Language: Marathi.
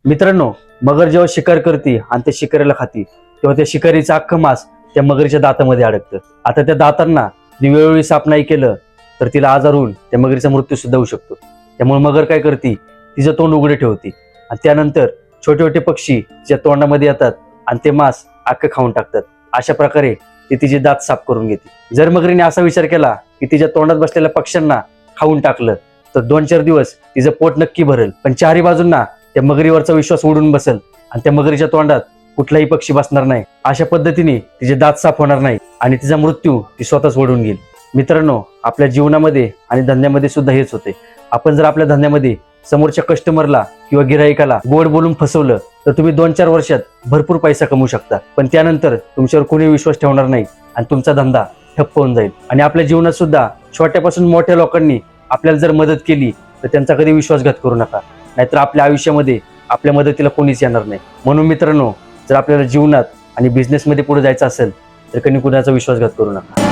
मित्रांनो, मगर जेव्हा शिकार करते आणि त्या शिकारीला खाती तेव्हा त्या शिकारीचं अख्खं मांस त्या मगरीच्या दातामध्ये अडकतं. आता त्या दातांना वेळोवेळी साफ नाही केलं तर तिला आजार होऊन त्या मगरीचा मृत्यू सुद्धा होऊ शकतो. त्यामुळे मगर काय करते, तिचं तोंड उघडे ठेवते आणि त्यानंतर छोटे छोटे पक्षी तिच्या तोंडामध्ये येतात आणि ते मांस अख्खं खाऊन टाकतात. अशा प्रकारे ती तिचे दात साफ करून घेते. जर मगरीने असा विचार केला की तिच्या तोंडात बसलेल्या पक्ष्यांना खाऊन टाकलं तर 2-4 दिवस तिचं पोट नक्की भरेल, पण चारही बाजूंना त्या मगरीवरचा विश्वास उडून बसेल आणि त्या मगरीच्या तोंडात कुठलाही पक्षी बसणार नाही. अशा पद्धतीने तिचे दात साफ होणार नाही आणि तिचा मृत्यू ती स्वतःच ओढून घेईल. मित्रांनो, आपल्या जीवनामध्ये आणि धंद्यामध्ये सुद्धा हेच होते. आपण जर आपल्या धंद्यामध्ये समोरच्या कस्टमरला किंवा गिराईकाला गोड बोलून फसवलं तर तुम्ही 2-4 वर्षात भरपूर पैसा कमवू शकता, पण त्यानंतर तुमच्यावर कोणी विश्वास ठेवणार नाही आणि तुमचा धंदा ठप्प होऊन जाईल. आणि आपल्या जीवनात सुद्धा छोट्यापासून मोठ्या लोकांनी आपल्याला जर मदत केली तर त्यांचा कधी विश्वासघात करू नका, नाहीतर आपल्या आयुष्यामध्ये आपल्या मदतीला कोणीच येणार नाही. म्हणून मित्रांनो, जर आपल्याला जीवनात आणि बिझनेसमध्ये पुढे जायचं असेल तर कधी कुणाचा विश्वासघात करू नका.